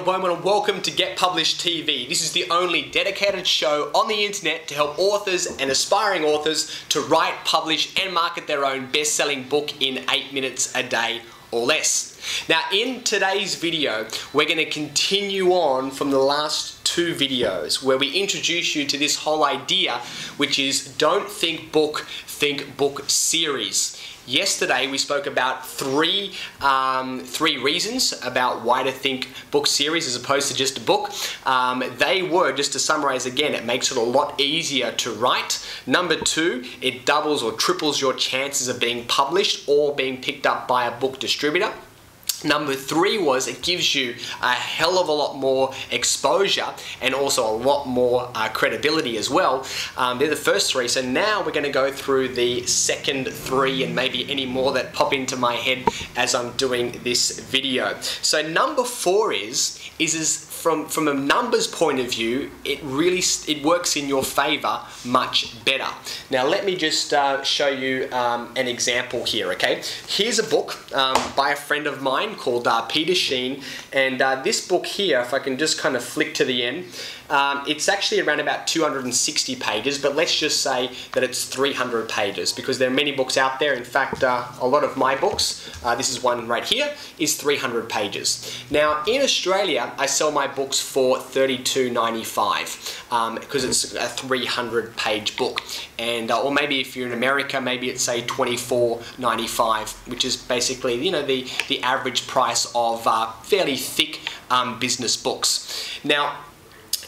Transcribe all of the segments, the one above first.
Bowman and welcome to Get Published TV. This is the only dedicated show on the internet to help authors and aspiring authors to write, publish and market their own best-selling book in 8 minutes a day or less. Now in today's video, we're going to continue on from the last two videos where we introduce you to this whole idea, which is don't think book, think book series. Yesterday we spoke about three reasons about why to think book series as opposed to just a book. They were, just to summarize again, it makes it a lot easier to write. Number two, it doubles or triples your chances of being published or being picked up by a book distributor. Number three was it gives you a hell of a lot more exposure and also a lot more credibility as well. They're the first three. So now we're going to go through the second three and maybe any more that pop into my head as I'm doing this video. So number four is from a numbers point of view, it works in your favor much better. Now let me just show you an example here, okay? Here's a book by a friend of mine called Peter Sheen, and this book here, if I can just kind of flick to the end, it's actually around about 260 pages, but let's just say that it's 300 pages because there are many books out there. In fact, a lot of my books, this is one right here, is 300 pages. Now in Australia, I sell my books for $32.95 because it's a 300 page book, and or maybe if you're in America, maybe it's say $24.95, which is basically, you know, the average price of fairly thick business books. Now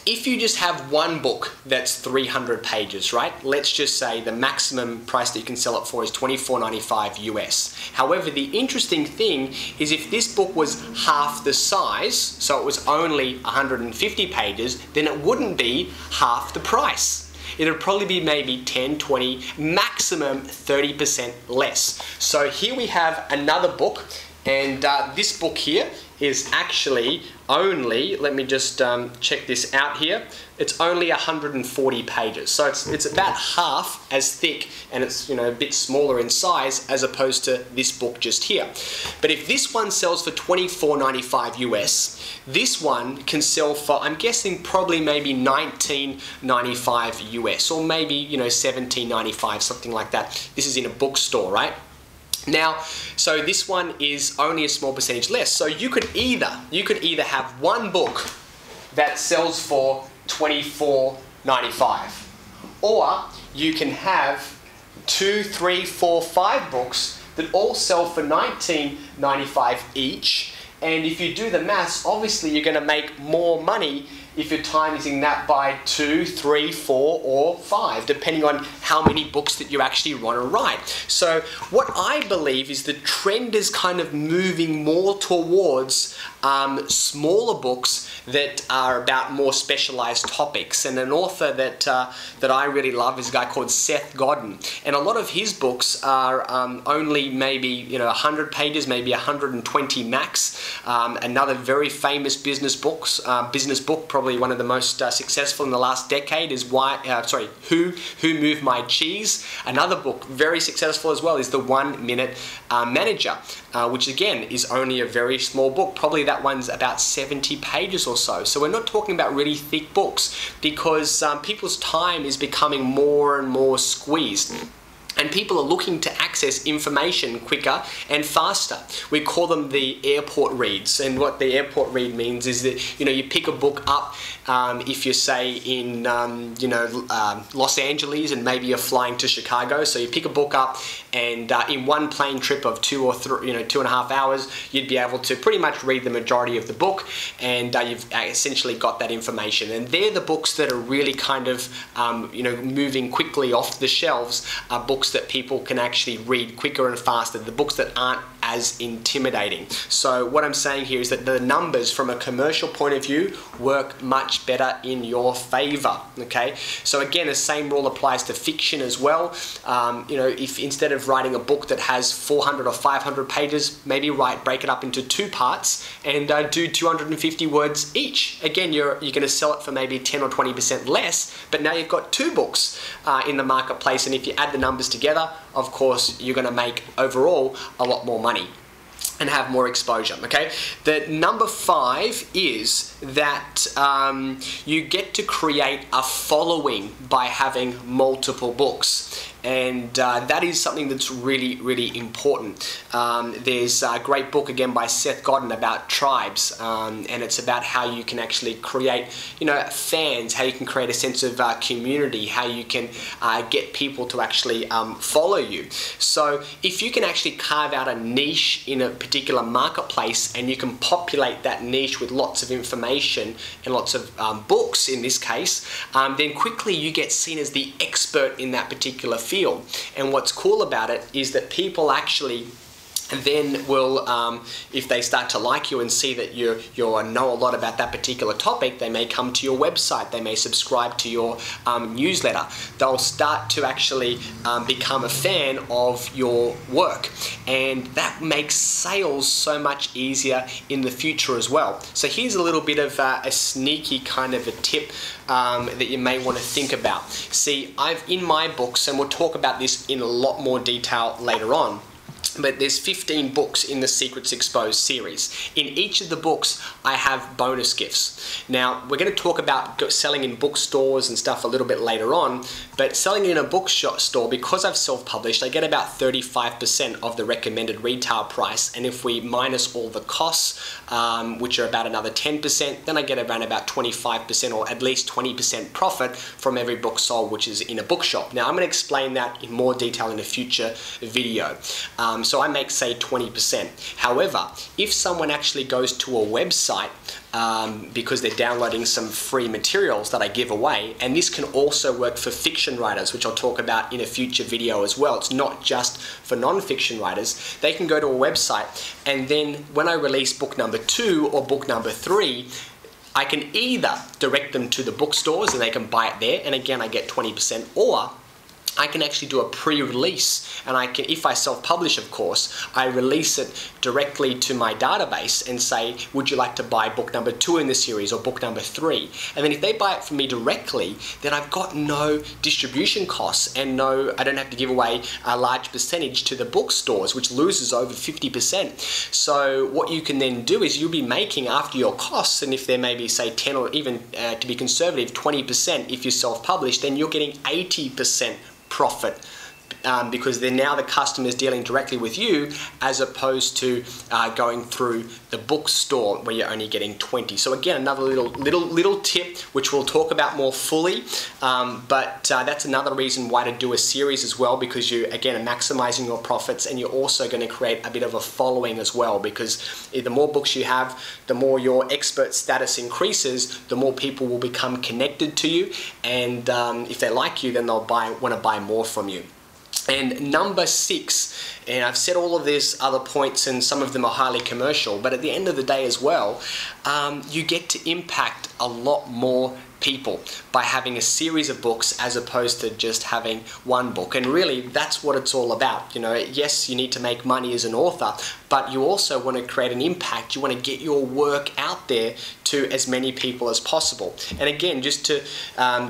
if you just have one book that's 300 pages, right? Let's just say the maximum price that you can sell it for is $24.95 US. However, the interesting thing is if this book was half the size, so it was only 150 pages, then it wouldn't be half the price. It'll probably be maybe 10, 20, maximum 30% less. So here we have another book, and this book here is actually only, let me just check this out here, it's only 140 pages. So it's about half as thick, and it's, you know, a bit smaller in size as opposed to this book just here. But if this one sells for $24.95 US, this one can sell for, I'm guessing, probably maybe $19.95 US, or maybe, you know, $17.95, something like that. This is in a bookstore, right? Now, so this one is only a small percentage less. So you could either have one book that sells for $24.95, or you can have 2, 3, 4, 5 books that all sell for $19.95 each. And if you do the maths, obviously you're going to make more money if you're timing that by 2, 3, 4, or 5, depending on how many books that you actually want to write. So what I believe is the trend is kind of moving more towards smaller books that are about more specialized topics. And an author that I really love is a guy called Seth Godin. And a lot of his books are only maybe, you know, 100 pages, maybe 120 max. Another very famous business book, probably one of the most successful in the last decade, is Who Moved My Cheese. Another book very successful as well is The 1 Minute Manager, which again is only a very small book. Probably that one's about 70 pages or so. So we're not talking about really thick books because people's time is becoming more and more squeezed. And people are looking to access information quicker and faster. We call them the airport reads. And what the airport read means is that, you know, you pick a book up if you're, say, in Los Angeles, and maybe you're flying to Chicago. So you pick a book up, and in one plane trip of 2 or 3, 2.5 hours, you'd be able to pretty much read the majority of the book, and you've essentially got that information. And they're the books that are really kind of moving quickly off the shelves, are books that people can actually read quicker and faster, the books that aren't as intimidating. So what I'm saying here is that the numbers from a commercial point of view work much better in your favor, okay? So again, the same rule applies to fiction as well. If instead of writing a book that has 400 or 500 pages, maybe break it up into 2 parts and do 250 words each. Again, you're going to sell it for maybe 10 or 20% less, but now you've got 2 books in the marketplace, and if you add the numbers together, of course, you're going to make overall a lot more money. and have more exposure, okay? The number 5 is that you get to create a following by having multiple books. And that is something that's really, really important. There's a great book again by Seth Godin about tribes, and it's about how you can actually create, fans, how you can create a sense of community, how you can get people to actually follow you. So if you can actually carve out a niche in a particular marketplace and you can populate that niche with lots of information and lots of books in this case, then quickly you get seen as the expert in that particular field. And what's cool about it is that people actually then will, if they start to like you and see that you know a lot about that particular topic, they may come to your website, they may subscribe to your newsletter. They'll start to actually become a fan of your work, and that makes sales so much easier in the future as well. So here's a little bit of a sneaky kind of a tip that you may want to think about. See, in my books, and we'll talk about this in a lot more detail later on, but there's 15 books in the Secrets Exposed series. In each of the books, I have bonus gifts. Now, we're going to talk about selling in bookstores and stuff a little bit later on, but selling in a bookstore, because I've self-published, I get about 35% of the recommended retail price, and if we minus all the costs, which are about another 10%, then I get around about 25% or at least 20% profit from every book sold, which is in a bookshop. Now, I'm going to explain that in more detail in a future video. So I make, say, 20%. However, if someone actually goes to a website because they're downloading some free materials that I give away, and this can also work for fiction writers, which I'll talk about in a future video as well. It's not just for non-fiction writers. They can go to a website, and then when I release book number 2 or book number 3, I can either direct them to the bookstores and they can buy it there, and again I get 20%, or I can actually do a pre-release, and I can, if I self-publish, of course, I release it directly to my database and say, would you like to buy book number 2 in the series or book number 3? And then if they buy it from me directly, then I've got no distribution costs and I don't have to give away a large percentage to the bookstores, which loses over 50%. So what you can then do is you'll be making after your costs, and if there may be, say, 10 or even to be conservative, 20% if you self-publish, then you're getting 80% profit, because then now the customer's dealing directly with you as opposed to going through the bookstore where you're only getting 20. So again, another little tip which we'll talk about more fully, but that's another reason why to do a series as well, because you again are maximizing your profits, and you're also going to create a bit of a following as well, because the more books you have, the more your expert status increases, the more people will become connected to you, and if they like you, then they'll want to buy more from you. And number 6, and I've said all of these other points and some of them are highly commercial, but at the end of the day as well, you get to impact a lot more people by having a series of books as opposed to just having one book. And really, that's what it's all about. Yes, you need to make money as an author, but you also want to create an impact. You want to get your work out there to as many people as possible. And again, just to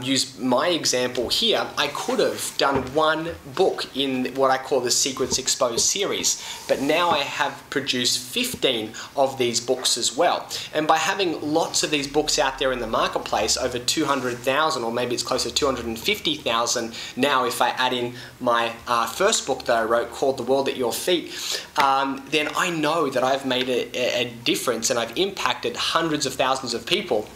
use my example here, I could have done one book in what I call the Secrets Exposed series, but now I have produced 15 of these books as well. And by having lots of these books out there in the marketplace, over 200,000, or maybe it's close to 250,000 now if I add in my first book that I wrote called The World at Your Feet, then I know that I've made a difference and I've impacted hundreds of thousands of people.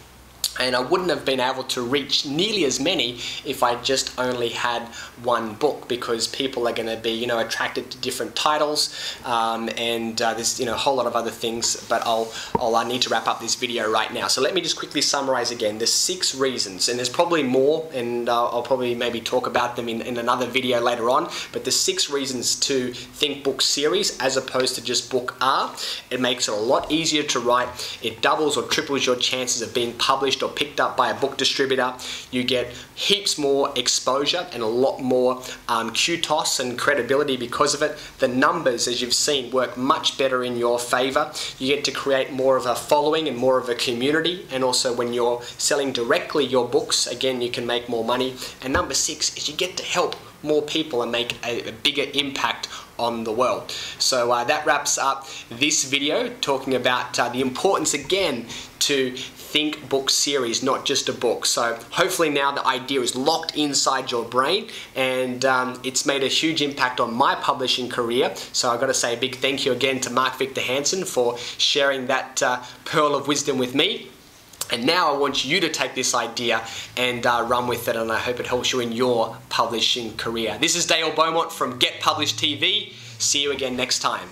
And I wouldn't have been able to reach nearly as many if I just only had one book, because people are going to be, attracted to different titles, and there's, a whole lot of other things. But I need to wrap up this video right now. So let me just quickly summarize again. There's 6 reasons, and there's probably more, and I'll probably maybe talk about them in another video later on. But there's 6 reasons to think book series as opposed to just book R. It makes it a lot easier to write. It doubles or triples your chances of being published or picked up by a book distributor. You get heaps more exposure and a lot more kudos and credibility because of it. The numbers, as you've seen, work much better in your favor. You get to create more of a following and more of a community, and also when you're selling directly your books, again, you can make more money. And number 6 is you get to help more people and make a bigger impact on the world. So that wraps up this video, talking about the importance again to think book series, not just a book. So hopefully now the idea is locked inside your brain, and it's made a huge impact on my publishing career. So I've got to say a big thank you again to Mark Victor Hansen for sharing that pearl of wisdom with me. And now I want you to take this idea and run with it, and I hope it helps you in your publishing career. This is Dale Beaumont from Get Published TV. See you again next time.